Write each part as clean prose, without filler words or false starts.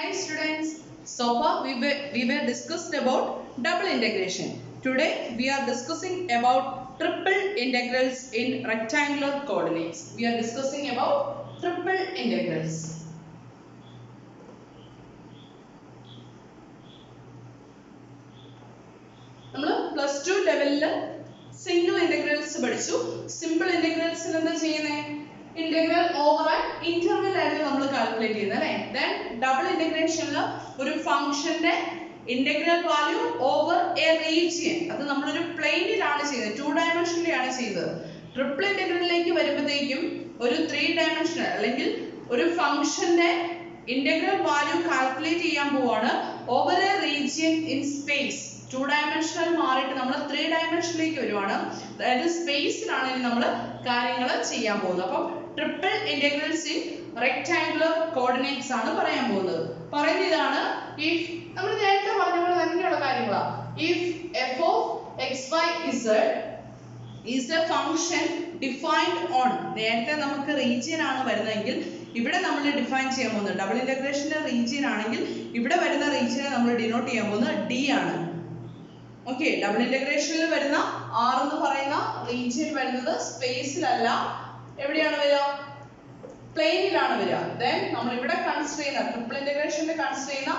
Hi students, so far we were discussed about double integration. Today we are discussing about triple integrals in rectangular coordinates. We are discussing about triple integrals. നമ്മൾ +2 ലെവലിൽ single integrals പഠിച്ചു. Simple ഇന്റഗ്രൽസിൽ എന്താ ചെയ്യുന്നത്? Integral over interval ആയിരുന്നു നമ്മൾ calculate ചെയ്യുന്നത് അല്ലേ? Then double ഇന്റഗ്രേഷനിൽ ഒരു ഫംഗ്ഷന്റെ integral value over A region അത് നമ്മളൊരു പ്ലെയിനിലാണ് ചെയ്യുന്നത്, 2 ഡയമെൻഷനിലാണ് ചെയ്തത്. ട്രിപ്പിൾ ഇന്റഗ്രലിലേക്ക് വരുമ്പോഴത്തേക്കും ഒരു 3 ഡയമെൻഷണൽ അല്ലെങ്കിൽ ഒരു ഫംഗ്ഷന്റെ ഇന്റഗ്രൽ വാല്യൂ കാൽക്കുലേറ്റ് ചെയ്യാൻ പോവാണ് over A region in space. 2 dimensional മാറിയിട്ട് നമ്മൾ 3 ഡയമെൻഷനിലേക്ക് വരുവാണ്. അതായത് സ്പേസിലാണ് ഇനി നമ്മൾ കാര്യങ്ങൾ ചെയ്യാൻ പോകുന്നത്. അപ്പം triple integrals in rectangular coordinates ആണ് പറയാൻ പോകുന്നത്. പറയുന്നത് ഇതാണ്, ഇഫ് നമ്മൾ നേരത്തെ പറഞ്ഞ പോലെ തന്നെയുള്ള കാര്യങ്ങളാണ്. If f of xy z is a function defined on, നേരത്തെ നമുക്ക് റീജിയൻ ആണ് വരുന്നതെങ്കിൽ ഇവിടെ നമ്മൾ ഡിഫൈൻ ചെയ്യാൻ പോകുന്നത് ഡബിൾ ഇന്റഗ്രേഷന്റെ റീജിയൻ ആണെങ്കിൽ ഇവിടെ വരുന്ന റീജിയനെ നമ്മൾ ഡിനോട്ട് ചെയ്യാൻ പോകുന്നത് d ആണ്. ഓക്കെ, ഡബിൾ ഇന്റഗ്രേഷനിൽ വരുന്ന r എന്ന് പറയുന്ന റീജിയൻ വരുന്നത് സ്പേസിലല്ല, എവിടെയാണ് വരിക? പ്ലെയിനിലാണ് വരിക. ദെൻ നമ്മൾ ഇവിടെ കൺസിഡർ ചെയ്യുന്ന ട്രിപ്പിൾ ഇന്റഗ്രേഷനിൽ കൺസിഡർ ചെയ്യുന്ന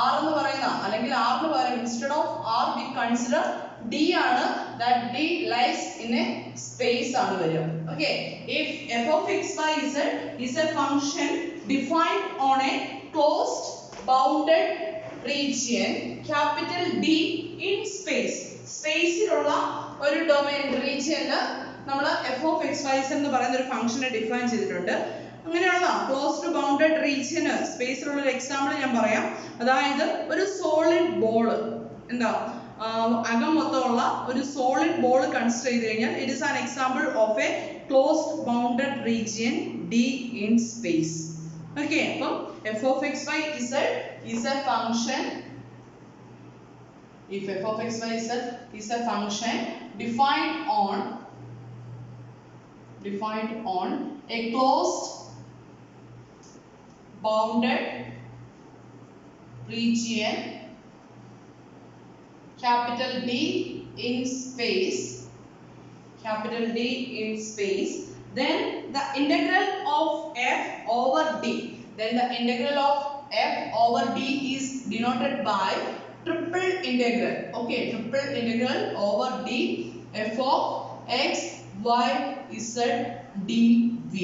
r എന്ന് പറയുന്ന അല്ലെങ്കിൽ r ന് പകരം instead of r we consider d ആണ്. That d lies in a space ആണ് വരിക. Okay, if f of xy z is a function defined on a closed bounded region capital D in space, സ്പേസിലുള്ള ഒരു domain റീജിയനിൽ നമ്മൾ f of xy z എന്ന് പറയുന്ന ഒരു ഫംഗ്ഷനെ ഡിഫൈൻ ചെയ്തിട്ടുണ്ട്. അങ്ങനെയുള്ള ക്ലോസ്ഡ് ബൗണ്ടഡ് റീജിയന് സ്പേസിലുള്ള ഒരു എക്സാമ്പിൾ ഞാൻ പറയാം. അതായത് ഒരു സോളിഡ് ബോൾ, എന്താ അകം മൊത്തമുള്ള ഒരു സോളിഡ് ബോൾ കൺസിഡർ ചെയ്ത് കഴിഞ്ഞാൽ it is an example of a closed bounded region D in space. Okay, അപ്പം f of xy z is a function, if f of xy z is a function defined on a closed bounded region capital D in space, then the integral of f over d, then the integral of f over d is denoted by triple integral. Okay, triple integral over d f of x y z dv.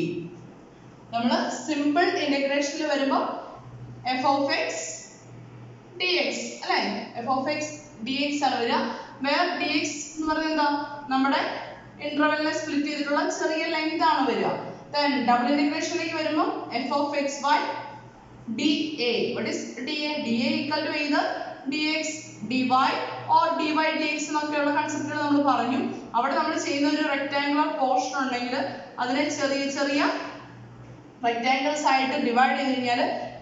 നമ്മൾ simple ഇന്റഗ്രേഷനിൽ വരുമ്പോൾ f of x dx അല്ലേ? f of x dx ആണ് വരിക. Where dx എന്ന് പറയുന്നത് എന്താ? നമ്മുടെ ഇന്റർവെലിനെ split ചെയ്തിട്ടുള്ള ചെറിയ ലെങ്ത് ആണ് വരിക. ദെൻ ഡബിൾ ഇന്റഗ്രേഷനിലേക്ക് വരുമ്പോൾ f of xy dA. what is dA? dA equal to either dx dy or dy dx എന്നൊക്കെയുള്ള കൺസെപ്റ്റുകൾ നമ്മൾ പറഞ്ഞു. അവിടെ നമ്മൾ ചെയ്യുന്ന ഒരു റെക്ടാങ്കുലർ പോർഷൻ ഉണ്ടെങ്കിൽ അതിനെ ചെറിയ ചെറിയ റെക്ടാങ്കിൾസ് ആയിട്ട് ഡിവൈഡ് ചെയ്ത് കഴിഞ്ഞാൽ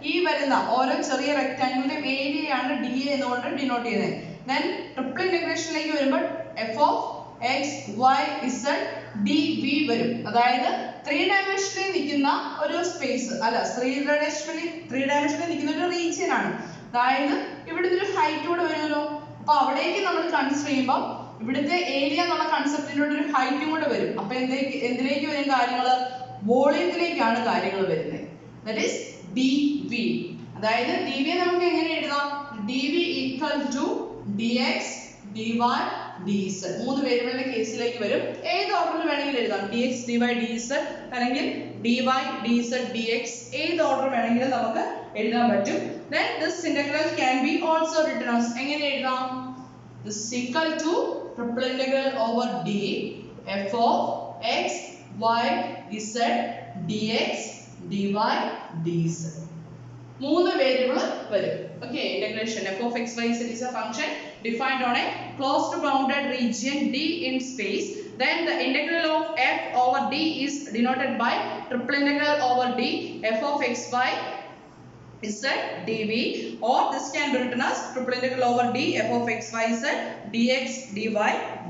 ഈ വരുന്ന ഓരോ ചെറിയ റെക്ടാങ്കിളിന്റെ ഏരിയയാണ് ഡി എ എന്നുകൊണ്ട് ഡിനോട്ട് ചെയ്യുന്നത്. ദെൻ ട്രിപ്പിൾ ഇന്റഗ്രേഷനിലേക്ക് വരുമ്പോൾ f of x y z dv വരും. അതായത് 3 ഡയമെൻഷനിൽ നിൽക്കുന്ന ഒരു സ്പേസ് അല്ല, 3 ഡയമെൻഷനിൽ നിൽക്കുന്ന ഒരു റീജിയൻ ആണ്. അതായത് ഇവിടുത്തെ ഒരു ഹൈറ്റ് കൂടെ വരുമല്ലോ. അപ്പൊ അവിടേക്ക് നമ്മൾ കൺസിഡർ ചെയ്യുമ്പോൾ ഇവിടുത്തെ ഏരിയ എന്നുള്ള കൺസെപ്റ്റിന്റെ ഒരു ഹൈറ്റും കൂടെ വരും. അപ്പൊ എന്തിലേക്ക് വരും കാര്യങ്ങൾ? വോളിയത്തിലേക്കാണ് കാര്യങ്ങൾ വരുന്നത്. That is dv. അതായത് dv നമുക്ക് എങ്ങനെ എഴുതാം? dv equal to dx dy dz. 3 വേരിയബിളിന്റെ കേസിലേക്ക് വരും. ഏത് ഓർഡറിൽ വേണമെങ്കിലും എഴുതാം. dx dy dz അല്ലെങ്കിൽ dy dz dx ഏത് ഓർഡർ വേണമെങ്കിലും നമുക്ക് എഴുതാൻ പറ്റും. Then this integral can be also written as എങ്ങനെ എഴുതാം? This is equal to triple integral over d f of x y z dx dy dz. 3 variable വരും. Okay, integration f of x y z is a function defined on a closed bounded region D in space. Then the integral of f over d is denoted by triple integral over d f of x y z dv, or this can be written as triple integral over d f of x y z dx dy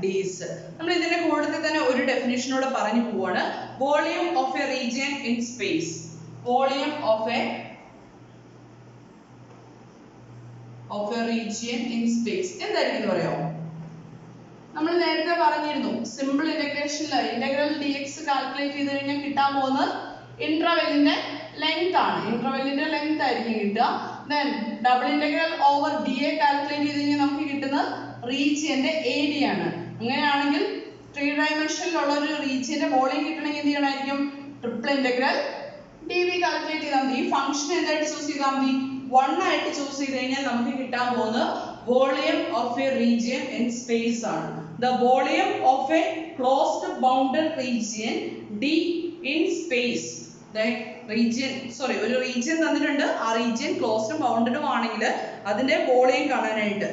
dz. നമ്മൾ ഇതിന്റെ കൂട്ടത്തിൽ തന്നെ ഒരു ഡെഫിനിഷനോട് പറഞ്ഞു പോവാണ്. Volume of a region in space. Volume of A of a region in space എന്തായിരിക്കും പറയാമോ? നമ്മൾ നേരത്തെ പറഞ്ഞിരുന്നു സിമ്പിൾ ഇന്റഗ്രേഷനിൽ ഇന്റഗ്രൽ dx കാൽക്കുലേറ്റ് ചെയ്ത് കഴിഞ്ഞാൽ കിട്ടാൻ പോകുന്നത് ഇന്റർവെല്ലിന്റെ ലെങ്ത് ആണ്. ഇന്റർവെല്ലിന്റെ ലെങ്ത് ആയിരിക്കും കിട്ടുക. Then double integral over dA calculate ചെയ്ത് കഴിഞ്ഞാൽ നമുക്ക് കിട്ടുന്നത് റീജിയന്റെ ഏരിയ ആണ്. അങ്ങനെയാണെങ്കിൽ 3 ഡയമെൻഷനിലുള്ള ഒരു റീജിയന്റെ വോളിയം കിട്ടണമെങ്കിൽ എന്ത് ചെയ്യണമായിരിക്കും? ട്രിപ്പിൾ ഇന്റഗ്രൽ dv കാൽക്കുലേറ്റ് ചെയ്താൽ മതി. ഈ ഫംഗ്ഷൻ എന്തായിട്ട് ചൂസ് ചെയ്താൽ മതി? 1 ആയിട്ട് ചൂസ് ചെയ്ത് കഴിഞ്ഞാൽ നമുക്ക് കിട്ടാൻ പോകുന്നത് volume of a region in space ആണ്. The volume of a closed bounded region d in space. ഒരു റീജിയൻ തന്നിട്ടുണ്ട്. ആ റീജിയൻ ക്ലോസ്ഡും ബൗണ്ടഡും ആണെങ്കിൽ അതിന്റെ വോളിയം കാണാനായിട്ട്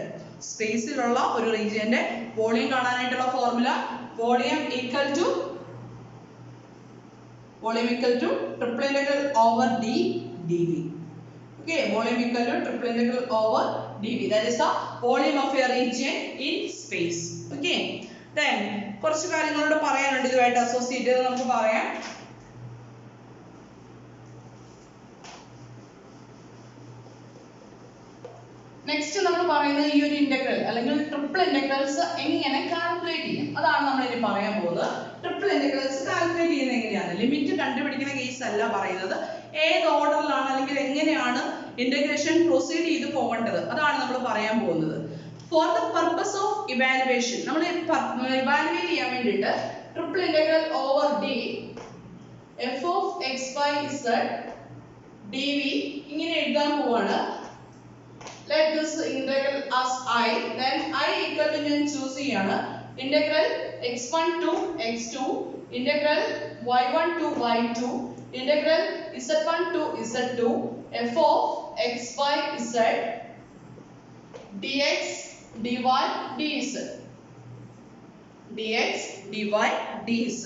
സ്പേസിലുള്ള ഒരു റീജിയന്റെ വോളിയം കാണാനായിട്ടുള്ള formula volume equal to triple integral over d dv. Okay, volume equal to triple integral over dv. That is the volume of a region in space. Okay. Then കുറച്ച് കാര്യങ്ങളോട് പറയാനുണ്ട് ഇതുമായിട്ട് അസോസിയേറ്റ് ചെയ്ത് നമുക്ക് പറയാം. നെക്സ്റ്റ് നമ്മൾ പറയുന്നത് ഈ ഒരു ഇന്റഗ്രൽ അല്ലെങ്കിൽ ട്രിപ്പിൾ ഇന്റഗ്രൽസ് എങ്ങനെ കാൽക്കുലേറ്റ് ചെയ്യും അതാണ് നമ്മൾ ഇനി പറയാൻ പോകുന്നത്. ട്രിപ്പിൾ ഇന്റഗ്രൽസ് കാൽക്കുലേറ്റ് ചെയ്യുന്നത് എങ്ങനെയാണ്? ലിമിറ്റ് കണ്ടുപിടിക്കുന്ന കേസ് അല്ല പറയുന്നത്. ഏത് ഓർഡറിലാണ് അല്ലെങ്കിൽ എങ്ങനെയാണ് ഇന്റഗ്രേഷൻ പ്രൊസീഡ് ചെയ്ത് പോകേണ്ടത് അതാണ് നമ്മൾ പറയാൻ പോകുന്നത്. For the purpose of evaluation നമ്മൾ ഇവാലുവേറ്റ് ചെയ്യാൻ വേണ്ടിയിട്ട് triple integral over d f of x y z dv ഇങ്ങനെ എഴുതാൻ പോവാണ്. Let this integral as I, then I equal to ഞാൻ ചൂസ് ചെയ്യാണ്. Integral x1 to x2, integral y1 to y2, integral z1 to z2, f of x y z dx dy dz. dx dy dz.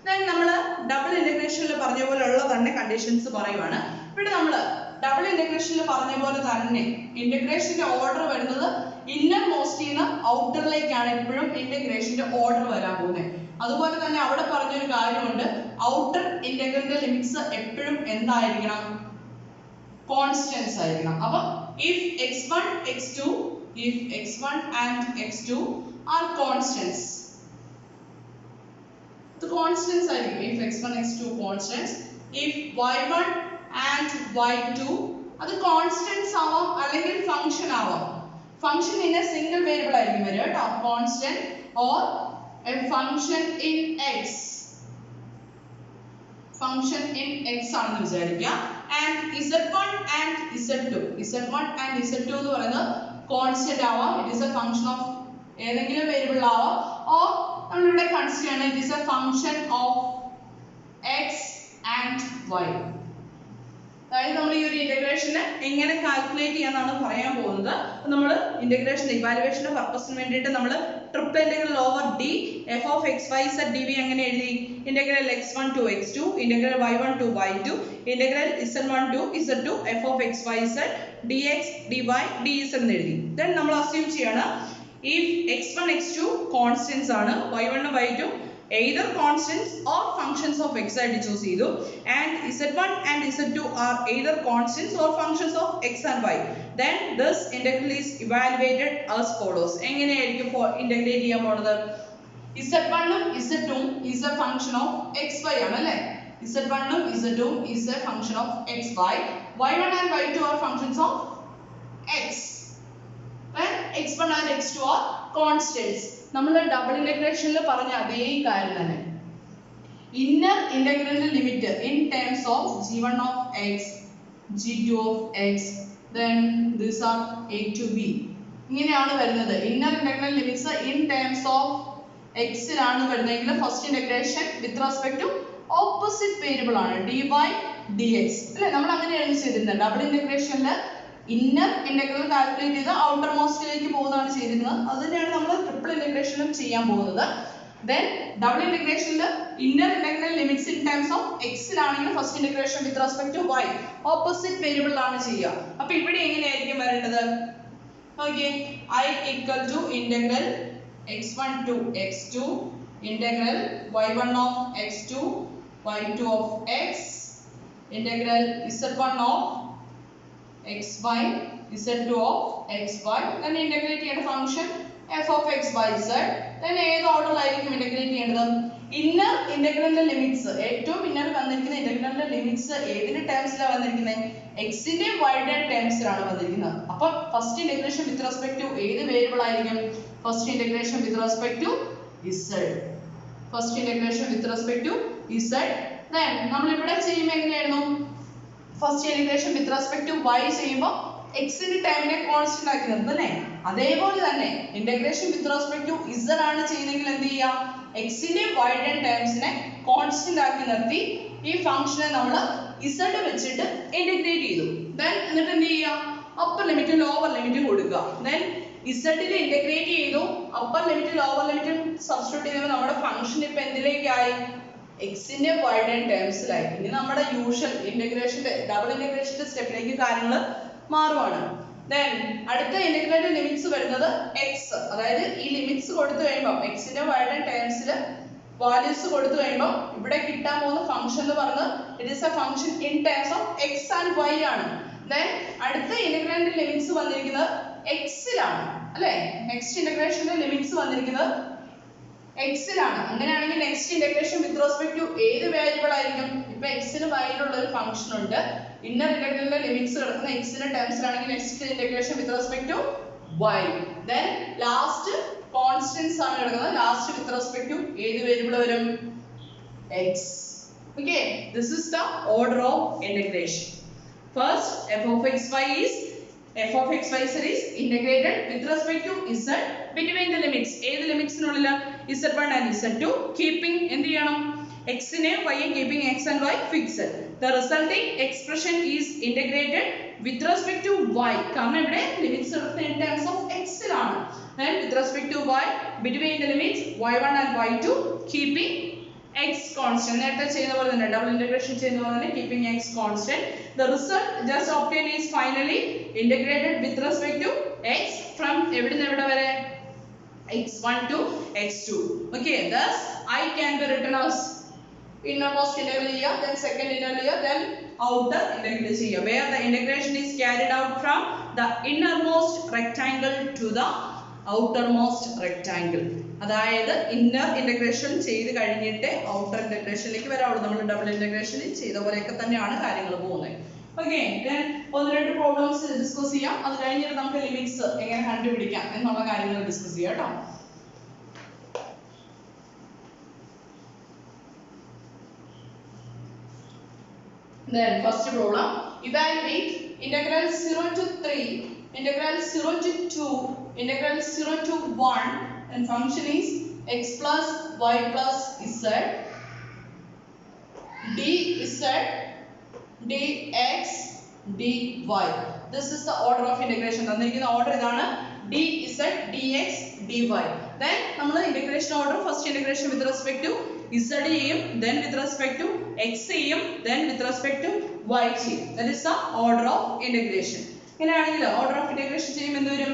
Then നമ്മൾ double ഇന്റഗ്രേഷനിൽ പറഞ്ഞ പോലെയുള്ള തന്നെ conditions പറയുവാണ്. ഇവിടെ നമ്മൾ double ഇന്റഗ്രേഷനിൽ പറഞ്ഞ പോലെ തന്നെ ഇന്റഗ്രേഷന്റെ ഓർഡർ വരുന്നത് ഇന്നർ മോസ്റ്റ് നിന്ന് ഔട്ടറിലേക്കാണ് എപ്പോഴും ഇന്റഗ്രേഷന്റെ ഓർഡർ വരാൻ പോകുന്നത്. അതുപോലെ തന്നെ അവിടെ പറഞ്ഞൊരു കാര്യമുണ്ട്, ഔട്ടർ ഇന്റഗ്രലിന്റെ ലിമിറ്റ്സ് എപ്പോഴും എന്തായിരിക്കണം? കോൺസ്റ്റന്റ്സ് ആയിരിക്കണം. അപ്പൊ if x1 and x2 are constants, the constants ആയിരിക്കും. If x1 x2 constants, if y1 and y2 അത് കോൺസ്റ്റന്റ്സ് ആവാം അല്ലെങ്കിൽ ഫംഗ്ഷൻ ആവാം. Function in A single variable ആയിരിക്കും വരിക കേട്ടോ. Constant or A function in x, function in x ആണെന്ന് വിചാരിക്കുക. ആൻഡ് z1 and z2 എന്ന് പറയുന്നത് കോൺസ്റ്റന്റ് ആവാം. It is A function of ഏതെങ്കിലും വേരിയബിൾ ആവാം. ഓർ നമ്മളിവിടെ കൺസിഡർ ചെയ്യണം it is A function of x and y. അതായത് നമ്മൾ ഈ ഒരു ഇന്റഗ്രേഷനെ എങ്ങനെ കാൽക്കുലേറ്റ് ചെയ്യാന്നാണ് പറയാൻ പോകുന്നത്. നമ്മൾ ഇന്റഗ്രേഷൻ ഇവാലുവേഷന്റെ പർപ്പസിന് വേണ്ടിയിട്ട് നമ്മൾ triple integral over d f of x y z dv എങ്ങനെ എഴുതി? Integral x1 to x2, integral y1 to y2, integral z1 to z2 f of x y z dx dy dz എന്ന് എഴുതി. Then നമ്മൾ assume ചെയ്യാണ് if x1 x2 constants ആണ്, y1 y2 either constants or functions of x ആയിട്ട് choose ചെയ്തു. and z1 and z2 are either constants or functions of x and y. then this integral is evaluated as follows. എങ്ങനെയായിരിക്കും integrate ചെയ്യാൻ പോകുന്നത്? z1 ഉം z2 ഉം is a function of xy ആണ് അല്ലേ? z1 ഉം z2 ഉം is a function of xy. y1 and y2 are functions of x. then x1 and x2 are constants. നമ്മൾ ഡബിൾ ഇന്റഗ്രേഷനിൽ പറഞ്ഞ അതേ കാര്യം തന്നെ. ഇന്നർ ഇന്റഗ്രലിന്റെ limit in terms of g1 of x, g2 of x, then these are a to b. ഇങ്ങനെയാണ് വരുന്നത്. Inner integral limits in terms of x ലാണ് വരുന്നതെങ്കിൽ first integration with respect to opposite variable ആണ് dy dx അല്ലേ? നമ്മൾ അങ്ങനെയാണ് ചെയ്തിരുന്നത്. Double ഇന്റഗ്രേഷനിൽ ഇന്നർ ഇന്റഗ്രൽ കാൽക്കുലേറ്റ് ചെയ്ത് ഔട്ടർ മോസ്റ്റിലേക്ക് പോകുന്നതാണ് ചെയ്തിരുന്നത്. അത് തന്നെയാണ് നമ്മൾ ട്രിപ്പിൾ ഇന്റഗ്രേഷനിലും ചെയ്യാൻ പോകുന്നത്. ദെൻ ഡബിൾ ഇന്റഗ്രേഷനിൽ inner integral limits in terms of എക്സിലാണെങ്കിൽ first integration with respect to y opposite വേരിയബിളിലാണ് ചെയ്യുക. അപ്പോൾ ഇവിടെ എങ്ങനെയായിരിക്കും വരേണ്ടത്? Okay, I equal to integral x1 to x2, integral y1 of x2, y2 of x, integral z1 of xy z2 of xy then integrate ചെയ്യേണ്ട function f of x by z then ഏത് ഓർഡറിലായിരിക്കും integrate ചെയ്യേണ്ടത് inner ഇന്റഗ്രലിന്റെ limits ഏറ്റവും inner വന്നിരിക്കുന്ന ഇന്റഗ്രലിന്റെ limits ഏതിന്റെ ടേംസിലാണ് വന്നിരിക്കുന്നത് x ന്റെയും y ന്റെയും ടേംസിലാണ് വന്നിരിക്കുന്നത് അപ്പോൾ first integration with respect to ഏത് വേരിയബിൾ ആയിരിക്കും first integration with respect to z first integration with respect to z then നമ്മൾ ഇവിടെ ചെയ്യുമ്പോൾ എങ്ങനെയായിരുന്നു first integration with respect to y ചെയ്യുമ്പോൾ x ന്റെ ടൈമിനെ കോൺസ്റ്റന്റ് ആക്കി നിർത്തും അല്ലേ അതേപോലെ തന്നെ integration with respect to z ആണ് ചെയ്യുന്നതെങ്കിൽ എന്ത് ചെയ്യാം x ന്റെ y ന്റെ ടേംസിനെ കോൺസ്റ്റന്റ് ആക്കി നിർത്തി ഈ ഫംഗ്ഷനെ നമ്മൾ z വെച്ചിട്ട് ഇന്റഗ്രേറ്റ് ചെയ്തു then എന്നിട്ട് എന്ത് ചെയ്യാം അപ്പർ ലിമിറ്റും ലോവർ ലിമിറ്റും കൊടുക്കുക then z നെ ഇന്റഗ്രേറ്റ് ചെയ്തു അപ്പർ ലിമിറ്റും ലോവർ ലിമിറ്റും സബ്സ്റ്റിറ്റ്യൂട്ട് ചെയ്യുമ്പോൾ നമ്മുടെ ഫംഗ്ഷൻ ഇപ്പോൾ എന്തിലേക്കായി x ന്റെ y ന്റെ ടേംസിലായി ഇനി നമ്മുടെ യൂഷ്വൽ ഇന്റഗ്രേഷന്റെ ഡബിൾ ഇന്റഗ്രേഷന്റെ സ്റ്റെപ്പിലേക്ക് കാര്യങ്ങൾ മാറുവാണ് then അടുത്ത ഇന്റഗ്രേറ്റ് ലിമിറ്റ്സ് വരുന്നത് x അതായത് ഈ ലിമിറ്റ്സ് കൊടുത്തു കഴിയുമ്പോൾ x ന്റെ y ന്റെ ടേംസിൽ വാല്യൂസ് കൊടുത്തു കഴിയുമ്പോൾ ഇവിടെ കിട്ടാൻ പോകുന്ന ഫംഗ്ഷൻ എന്ന് പറയുന്നത് it is A function in terms of x and y ആണ് then അടുത്ത ഇന്റഗ്രേറ്റ് ലിമിറ്റ്സ് വന്നിരിക്കുന്നത് x ലാണ് അല്ലേ നെക്സ്റ്റ് ഇന്റഗ്രേഷന്റെ ലിമിറ്റ്സ് വന്നിരിക്കുന്നത് x ലാണ് അങ്ങനെയാണെങ്കിൽ next integration with respect to ഏത് വേരിയബിൾ ആയിരിക്കും ഇപ്പോ x ന് y നുള്ള ഒരു ഫംഗ്ഷൻ ഉണ്ട് ഇന്നർ ഇന്റഗ്രലിന്റെ ലിമിറ്റ്സ് കിടക്കുന്ന x ന്റെ ടേംസിലാണെങ്കിൽ next integration with respect to y then last constants ആണ് കിടക്കുന്നത് ലാസ്റ്റ് വിത്ത് റെസ്പെക്ട് ടു ഏത് വേരിയബിൾ വരും x okay this is the order of integration first f of xy is f of xy is integrated with respect to z between the limits ഏത് ലിമിറ്റ്സിനുള്ളിൽ z1 and z2 keeping എന്ത് ചെയ്യണം x നെ y നെ keeping x and y fixed the resulting expression is integrated with respect to y കാരണം ഇവിടെ limits എടുക്കുന്നത് in terms of x ലാണ് and with respect to y between the limits y1 and y2 keeping x constant നേരത്തെ ചെയ്ത പോലെ തന്നെ double integration ചെയ്യുന്ന പോലെ തന്നെ keeping x constant the result just obtained is finally integrated with respect to x from എവിടെ നിന്ന് എവിടെ വരെ x1 to x2 okay thus I can be written as innermost integral here then second integral here then outer integral here where the integration is carried out from the innermost rectangle to the outermost rectangle അതായത് inner integration ചെയ്ത് കഴിഞ്ഞിട്ട് outer ഇന്റഗ്രേഷനിലേക്ക് വരാവുള്ളൂ നമ്മൾ double ഇന്റഗ്രേഷനിൽ ചെയ്ത പോലെയൊക്കെ തന്നെയാണ് കാര്യങ്ങൾ പോകുന്നത് okay then ഒന്ന് രണ്ട് പ്രോബ്ലംസ് ഡിസ്കസ് ചെയ്യാം അത് കഴിഞ്ഞിട്ട് നമുക്ക് ലിമിറ്റ്സ് എങ്ങനെ കണ്ടുപിടിക്കാം എന്നുള്ള കാര്യങ്ങൾ ഡിസ്കസ് ചെയ്യാം ട്ടോ then first problem evaluate integral 0 to 3 integral 0 to 2 integral 0 to 1 and function is x plus y plus z dz dx dy this is the order of integration തന്നിരിക്കുന്ന ഓർഡർ ഇതാണ് dz dx dy then നമ്മൾ integration order first integration with respect to z ചെയ്യും then with respect to x ചെയ്യും then with respect to y ചെയ്യും that is the order of integration ഇങ്ങനെയാണെങ്കിൽ order of integration ചെയ്യുമ്പോൾ എന്ത് വരും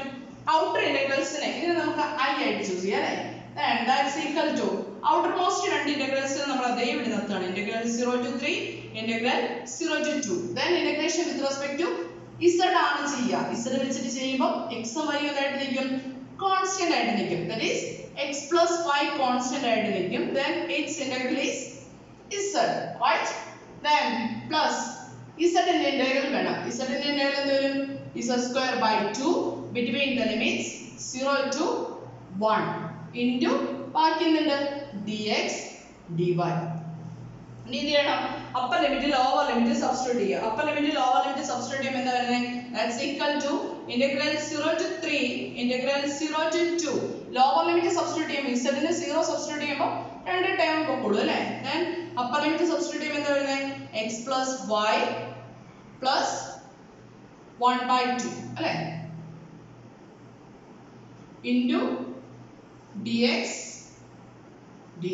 outer integrals നെ ഇതിനെ നമുക്ക് I ആയിട്ട് ചൂസ് ചെയ്യാം അല്ലേ and that is equal to outermost രണ്ട് integrals നമ്മൾ അതേ ഇവിടെ നിർത്തുകയാണ് integral 0 to 3 integral 0 to 2 then integration with respect to z ആണ് ചെയ്യുക z വെച്ചിട്ട് ചെയ്യുമ്പോൾ x ഉം y ഉം ആയിട്ട് നിൽക്കും constant ആയിട്ട് നിൽക്കും that is x plus y constant ആയിട്ട് നിൽക്കും then its integral is z right then plus z ന്റെ integral വേണം z ന്റെ integral എന്ത് വരും z square by 2 between the limits 0 to 1 into ബാക്കി എന്തുണ്ട് dx dy ഇനി എന്ത് ചെയ്യണം upper limit lower limit substitute ചെയ്യുക upper limit lower limit substitute ചെയ്യുമ്പോൾ എന്താ വരുന്നത് that's equal to integral 0 to 3 integral 0 to 2 lower limit substitute ചെയ്യുമ്പോൾ z നെ 0 സബ്സ്റ്റിറ്റ്യൂട്ട് ചെയ്യുമ്പോൾ രണ്ട് ടേം പൊക്കോളൂ അല്ലേ then അപ്പർ ലിമിറ്റ് സബ്സ്റ്റിറ്റ്യൂട്ട് ചെയ്യുമ്പോൾ എന്താ വരുന്നത് x plus y plus 1 by 2 അല്ലേ into dx dy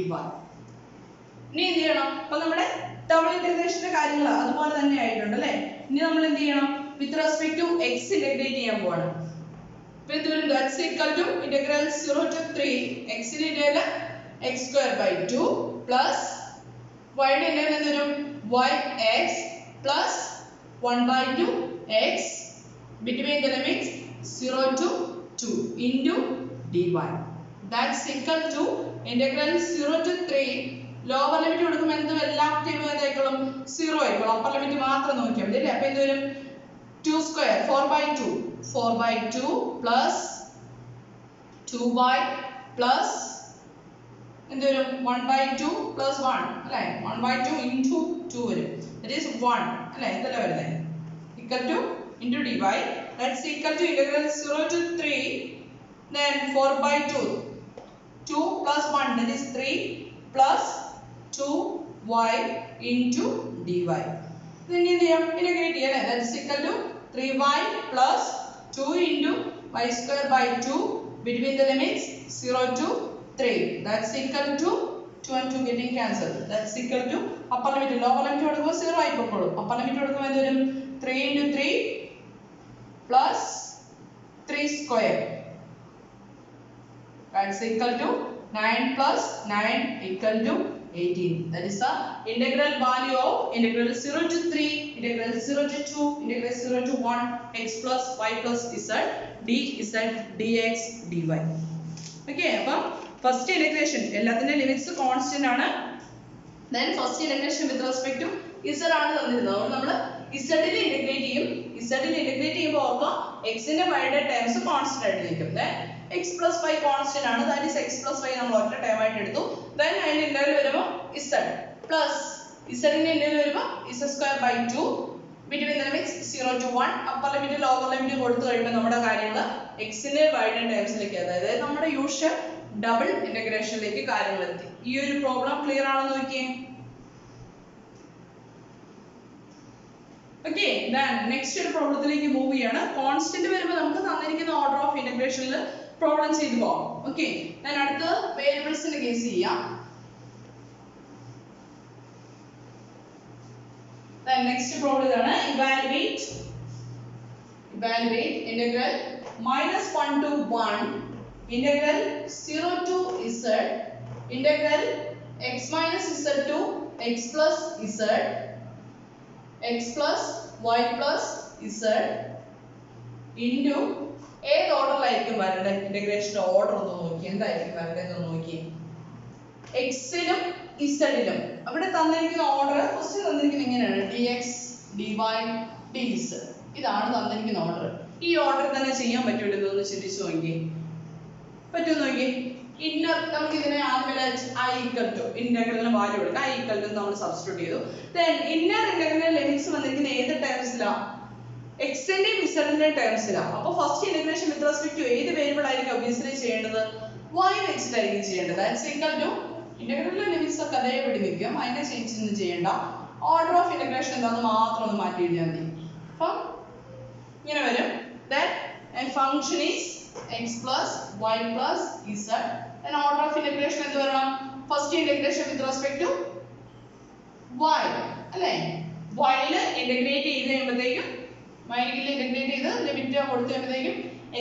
ഇനി എന്ത് ചെയ്യണം അപ്പോൾ നമ്മുടെ ഡബിൾ ഇന്റഗ്രേഷന്റെ കാര്യങ്ങൾ അതുപോലെ തന്നെ ആയിട്ടുണ്ട് അല്ലേ ഇനി നമ്മൾ എന്ത് ചെയ്യണം with respect to x integrate ചെയ്യാൻ പോവാണ് അപ്പോൾ ഇത് വരും that's equal to integral 0 to 3 x ന്റെ integral x square by 2 plus y ന്റെ ഇന്റഗ്രൽ എന്ത് വരും yx plus 1 by 2 x between the limits 0 to 2 into dy. That's equal to integral 0 to 3. Lower limit കൊടുക്കുമ്പോൾ എന്തും എല്ലാ ടൈമും എന്തായിക്കോളും 0 ആയിക്കോളും. അപ്പർ ലിമിറ്റ് മാത്രം നോക്കിയാൽ മതി അല്ലേ. അപ്പോൾ എന്ത് വരും 2 സ്ക്വയർ 4/2 പ്ലസ് 2y പ്ലസ് എന്ത് വരും 1/2 പ്ലസ് 1 അല്ലേ. 1/2 into 2 വരും. That is 1 അല്ലേ. ഇതല്ലേ വരുന്നത് equal to into dy. That's equal to integral 0 to 3 then 4/2 2 plus 1 that is 3 plus 2y into dy. Then integrate here that is equal to 3y plus 2 into y square by 2 between the limits 0 to 3. That's equal to 2 and 2 getting cancelled. That's equal to upper limit lower limit കൊടുക്കുമ്പോൾ 0 ആയി പോകും. upper limit കൊടുക്കുമ്പോൾ എന്ത് വരും 3 into 3 plus 3 square. That's equal to 9 plus 9 equal to 18. That is the integral value of integral 0 to 3, integral 0 to 2, integral 0 to 1, x plus y plus z, dz, dx, dy. Okay, അപ്പോൾ first integration എല്ലാത്തിന്റെ limits constant ആണ്. Then first integration with respect to z ആണ് തന്നിരുന്നത്. അപ്പോൾ നമ്മൾ z നെ integrate ചെയ്യും. z നെ integrate ചെയ്യുമ്പോൾ ഓർക്കുക x ന്റെ y യുടെ ടേംസ് കോൺസ്റ്റന്റ് ആയിട്ട് നിൽക്കും. Then x plus y constant ആണ്. That is x plus y നമ്മൾ ഒറ്റ ടേം ആയിട്ട് എടുത്തു. Then അതിന്റെ ഇന്റഗ്രൽ വരുമ്പോൾ z plus z ന്റെ ഇന്റഗ്രൽ വരുമ്പോൾ z square by 2 between the limits 0 to 1 upper limit lower limit കൊടുത്തു കഴിയുമ്പോൾ നമ്മുടെ കാര്യങ്ങൾ x ന്റെ y യുടെ ടേംസിലേക്ക് അതായത് നമ്മുടെ യൂഷ്വൽ ഡബിൾ ഇന്റഗ്രേഷനിലേക്ക് കാര്യങ്ങൾ എത്തി. ഈ ഒരു പ്രോബ്ലം ക്ലിയർ ആണെന്ന് നോക്കിയേ. Okay, then next ഒരു പ്രോബ്ലത്തിലേക്ക് മൂവ് ചെയ്യാണ്. കോൺസ്റ്റന്റ് വരുമ്പോൾ നമുക്ക് തന്നിരിക്കുന്ന ഓർഡർ ഓഫ് ഇന്റഗ്രേഷനിൽ പ്രോബ്ലം ചെയ്തു പോകാം. ഓക്കെ, ഞാൻ അടുത്ത വേരിയബിൾസിന്റെ കേസ് ചെയ്യാം. Then next പ്രോബ്ലം ഇതാണ്. Evaluate integral -1 to 1 integral 0 to z integral x minus z to x plus z x plus y plus z into ഏത് ഓർഡറിലായിരിക്കും വരേണ്ടത്? ഇന്റഗ്രേഷന്റെ ഓർഡർ ഒന്ന് നോക്കി എന്തായിരിക്കും വരേണ്ടതെന്ന് നോക്കി. എക്സിലും ഇസഡിലും അവിടെ തന്നിരിക്കുന്ന ഓർഡർ ഫസ്റ്റ് തന്നിരിക്കുന്നത് ഇങ്ങനെയാണ് dx dy dz. ഇതാണ് തന്നിരിക്കുന്ന ഓർഡർ. ഈ ഓർഡർ തന്നെ ചെയ്യാൻ പറ്റുമല്ലോ എന്ന് ചിന്തിച്ചു നോക്കി. പറ്റുമെന്ന് നോക്കി. ഇന്നർ നമുക്ക് ഇതിനെ ആദ്യമേ i equal to ഇന്റഗ്രലിന് വാല്യൂ കൊടുക്കാം. i equal to നമ്മൾ സബ്സ്റ്റിറ്റ്യൂട്ട് ചെയ്തു. then ഇന്നർ ഇന്റഗ്രലിന്റെ ലിമിറ്റ്സ് വന്നിരിക്കുന്ന ഏത് ടേംസിലാണ്? x ന്റെയും z ന്റെയും ടേംസിലാണ്. അപ്പോൾ first integration with respect to ഏത് വേരിയബിൾ ആയിരിക്കും ഒബ്വിയസ്ലി ചെയ്യേണ്ടത്? y വെച്ചിട്ടായിരിക്കും ചെയ്യേണ്ടത്. ദാറ്റ്സ് ഈക്വൽ ടു ഇന്റഗ്രലിന്റെ ലിമിറ്റ്സ് ഒക്കെ അതേപടി നിൽക്കും. അതിനെ ചേഞ്ച് ഒന്നും ചെയ്യേണ്ട. ഓർഡർ ഓഫ് ഇന്റഗ്രേഷൻ എന്താണെന്ന് മാത്രം ഒന്ന് മാറ്റി എഴുതിയാൽ മതി. അപ്പം ഇങ്ങനെ വരും. then a function is x plus y plus z. then order of integration എന്ത് വരണം? First integration with respect to y അല്ലേ. y ൽ ഇന്റഗ്രേറ്റ് ചെയ്ത് കഴിയുമ്പോഴത്തേക്കും y ൽ ഇന്റഗ്രേറ്റ് ചെയ്ത് ലിമിറ്റ് കൊടുത്തു കഴിയുമ്പോഴത്തേക്കും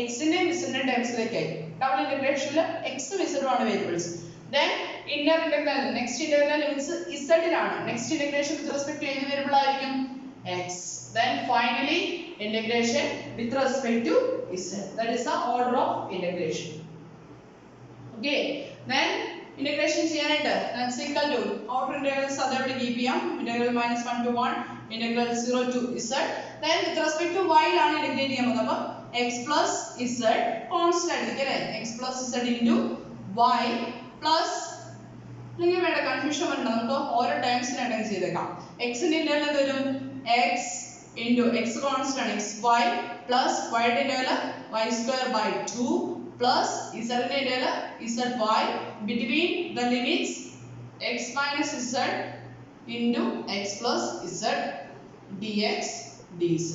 x ന്റെയും z ന്റെയും ടേംസിലേക്കായി. ഡബിൾ ഇന്റഗ്രേഷനിൽ x ഉം z ഉം ആണ് variables. then inner integral next integral limits z ലാണ്. next integration with respect to ഏത് വേരിയബിൾ ആയിരിക്കും? x. then finally integration with respect to z. that is the order of integration. okay, then integration ചെയ്യാനായിട്ട് that's equal to outer integrals അതേപടി keep ചെയ്യാം. integral -1 to 1 integral 0 to z. then with respect to y ലാണ് integrate ചെയ്യാൻ പോകുന്നത്. അപ്പോൾ x plus z constant ആയിരിക്കും അല്ലേ. x plus z into y plus നിങ്ങൾ വേണ്ട കൺഫ്യൂഷൻ വരണ്ട. നമുക്ക് ഓരോ ടൈംസിനായിട്ട് ചെയ്തേക്കാം. x ന്റെ ഇന്റഗ്രൽ എന്ത് വരും? x into x constant x y plus y ന്റെ integral y square by 2 plus z ന്റെ integral z y between the limits x minus z into x plus z dx dz.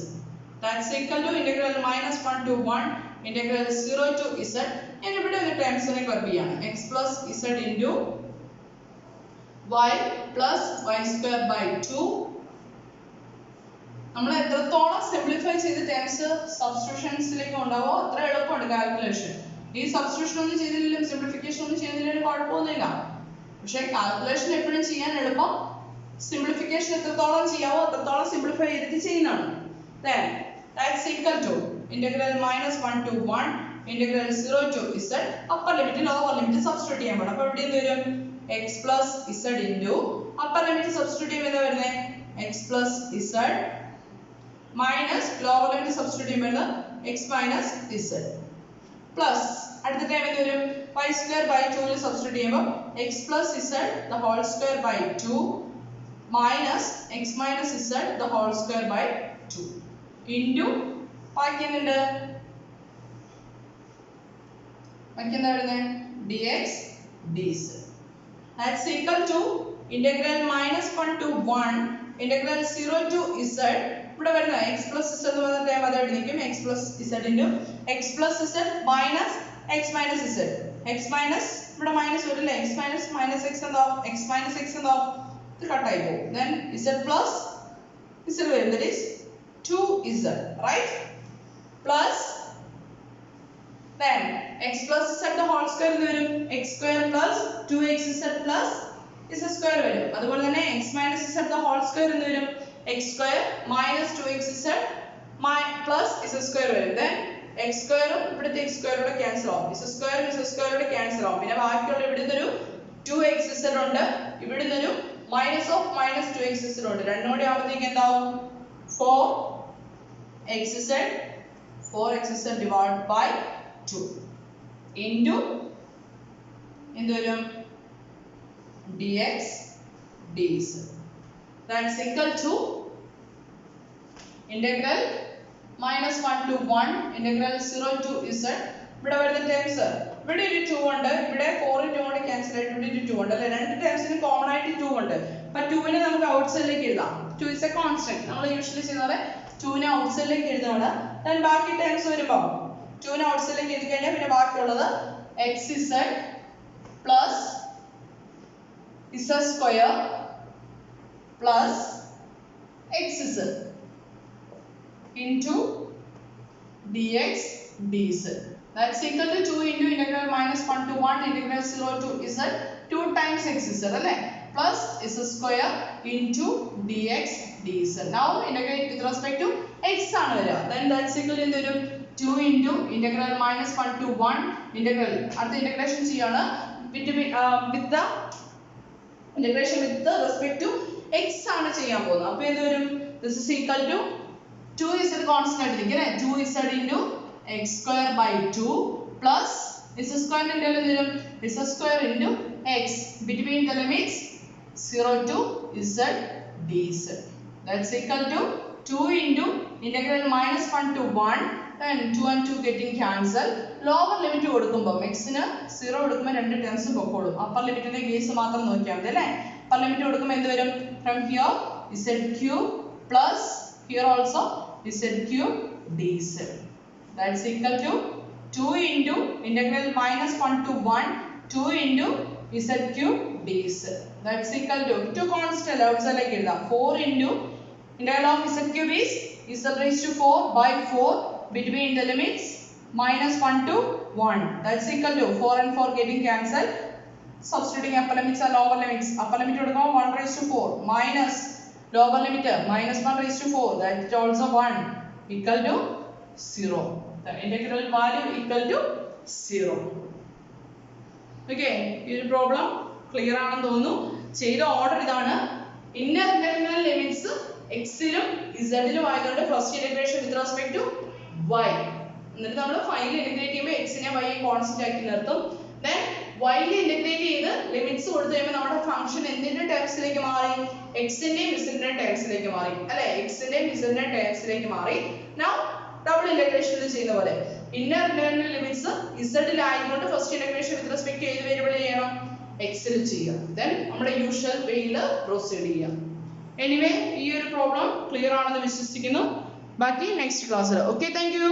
that's equal to integral -1 to 1 integral 0 to z. ഞാൻ ഇവിടെ ഒരു ടേംസിനെ curve ചെയ്യാണ്. x plus z into y plus y square by 2. നമ്മൾ എത്രത്തോളം simplify ചെയ്ത് terms സബ്സ്റ്റിറ്റ്യൂഷൻസിലേക്ക് ഉണ്ടാവോ അത്ര എളുപ്പമാണ് കാൽക്കുലേഷൻ. ഈ സബ്സ്റ്റിറ്റ്യൂഷൻ ഒന്നും ചെയ്തില്ലെങ്കിലും സിംപ്ലിഫിക്കേഷൻ ഒന്നും ചെയ്തില്ലെങ്കിലും കുഴപ്പമൊന്നുമില്ല. പക്ഷേ കാൽക്കുലേഷൻ എപ്പോഴും ചെയ്യാൻ എളുപ്പം സിംപ്ലിഫിക്കേഷൻ എത്രത്തോളം ചെയ്യാവോ അത്രത്തോളം സിംപ്ലിഫൈ ചെയ്തിട്ട് ചെയ്യുന്നതാണ്. then That's equal to integral minus 1 to 1 integral 0 to z upper limit lower limit substitute ചെയ്യാൻ പോണം. അപ്പോൾ ഇവിടെ എന്ത് വരും? x plus z into upper limit substitute ചെയ്യുമ്പോൾ എന്താ വരുന്നത്? x plus z minus lower limit substitute ചെയ്യുമ്പോൾ x minus z plus അടുത്ത ടൈം എന്ത് വരും? y square by 2 ൽ സബ്സ്റ്റിറ്റ്യൂട്ട് ചെയ്യുമ്പോൾ x plus z the whole square by 2 minus x minus z the whole square by 2 into ബാക്കി എന്തുണ്ട്? ബാക്കി എന്താ വരുന്നത്? dx dz. That's equal to integral minus 1 to 1 integral 0 to z. ഇവിടെ വരുന്ന x plus z എന്ന് പറഞ്ഞ ടൈം അത് എഴുതിക്കും x plus z into x plus z minus x minus z. x minus ഇവിടെ മൈനസ് വരില്ല. x minus minus x എന്താവും? x minus x എന്താവും? ഇത് കട്ടായി പോകും. Then z plus z വരും. That is 2z, right? Plus then x plus z the whole square എന്ത് വരും? x square plus 2xz plus z square വരും. അതുപോലെ തന്നെ x minus z the whole square എന്ത് വരും? x square minus 2xz plus z square വരും. Then x square ഇവിടുത്തെ x square കൂടെ ക്യാൻസൽ ആവും. z square കൂടെ ക്യാൻസൽ ആവും. പിന്നെ ബാക്കിയുള്ള ഇവിടുത്തെ ഒരു 2xz ഉണ്ട്. ഇവിടുത്തെ ഒരു minus of minus 2xz ഉണ്ട്. രണ്ടും കൂടി ആവുമ്പോഴത്തേക്ക് എന്താവും? 4xz divided by 2 into എന്ത് വരും? dx dz. That's equal to integral minus 1 to 1 integral 0 to z. ഇവിടെ വരുന്ന ടേംസ് ഇവിടെ ഒരു 2 ഉണ്ട്. ഇവിടെ 4 2 കൊണ്ട് ക്യാൻസൽ ആയിട്ട് ഇവിടെ ഒരു 2 ഉണ്ട് അല്ലേ? രണ്ട് ടേംസിന് കോമൺ ആയിട്ട് 2 ഉണ്ട്. അപ്പോൾ 2 നെ നമുക്ക് ഔട്ട്സൈഡിലേക്ക് എഴുതാം. 2 is a constant. നമ്മൾ യൂഷ്വലി ചെയ്യുന്ന പോലെ 2 നെ ഔട്ട്സൈഡിലേക്ക് എഴുതുകയാണ്. then ബാക്കി ടേംസ് വരുമ്പോൾ 2 നെ ഔട്ട്സൈഡിലേക്ക് എഴുതി കഴിഞ്ഞാൽ പിന്നെ ബാക്കിയുള്ളത് xz plus z square plus xz into dx dz. That's equal to 2 into integral minus 1 to 1 integral 0 to z 2 times xz അല്ലേ? plus z square into dx dz. Now integrate with respect to x ആണ് വരിക. Then that's equal to 2 into integral minus 1 to 1 integral അടുത്ത integration ചെയ്യാണ് with the integration with the respect to x ആണ് ചെയ്യാൻ പോകുന്നത്. അപ്പോൾ എന്ത് വരും? this is equal to 2z constant ഇരിക്കും അല്ലേ? 2z into x square by 2 plus z square ന്റെ എന്ത് വരും? z square into x between the limits 0 to z dz. That's equal to 2 into integral minus 1 to 1 and 2 and 2 getting cancelled. Lower limit കൊടുക്കുമ്പോൾ x ന് 0 കൊടുക്കുമ്പോൾ രണ്ട് terms പൊക്കോളും. Upper ലിമിറ്റിന്റെ case മാത്രം നോക്കിയാൽ മതി അല്ലേ? അപ്പർ ലിമിറ്റ് കൊടുക്കുമ്പോൾ എന്ത് വരും? from here z cube plus here also z cube dz. That's equal to 2 into integral minus 1 to 1 2 into z cube dz. That's equal to 2 constant outside like എഴുതാം. 4 into integral of z cube is z raised to 4 by 4 between the limits minus 1 to 1. That's equal to 4 and 4 getting cancelled. Substituting upper limits and lower limits. Upper limit കൊടുക്കുമ്പോൾ 1 raised to 4 minus lower limit minus 1 raised to 4. That is also 1 equal to 0. The integral value equal to 0. Okay, ഈ ഒരു problem clear ആണെന്ന് തോന്നുന്നു. ചെയ്ത order ഇതാണ്. Inner integral limits x ലും z ലും ആയതുകൊണ്ട് first integration with respect to y. എന്നിട്ട് നമ്മൾ ഫൈനൽ ഇന്റഗ്രേറ്റ് ചെയ്യുമ്പോൾ x നെ y കോൺസ്റ്റന്റ് ആക്കി നിർത്തും. then y നെ ഇന്റഗ്രേറ്റ് ചെയ്ത് ലിമിറ്റ്സ് കൊടുത്തു കഴിയുമ്പോൾ നമ്മുടെ ഫംഗ്ഷൻ എന്തിന്റെ ടേംസിലേക്ക് മാറി? x ന്റെയും z ന്റെയും ടേംസിലേക്ക് മാറി അല്ലേ? x ന്റെയും z ന്റെയും ടേംസിലേക്ക് മാറി. now ഡബിൾ ഇന്റഗ്രേഷൻ ചെയ്യുന്ന പോലെ ഇന്നർ ഇന്റഗ്രൽ ലിമിറ്റ്സ് z ൽ ആയതുകൊണ്ട് first integration with respect to ഏത് വേരിയബിൾ ചെയ്യണം? x ൽ ചെയ്യാം. then നമ്മുടെ യൂഷ്വൽ വേയിൽ പ്രൊസീഡ് ചെയ്യാം. എനിവേ ഈ ഒരു പ്രോബ്ലം ക്ലിയർ ആണെന്ന് വിശ്വസിക്കുന്നു. ബാക്കി നെക്സ്റ്റ് ക്ലാസ്സിൽ. Okay, thank you.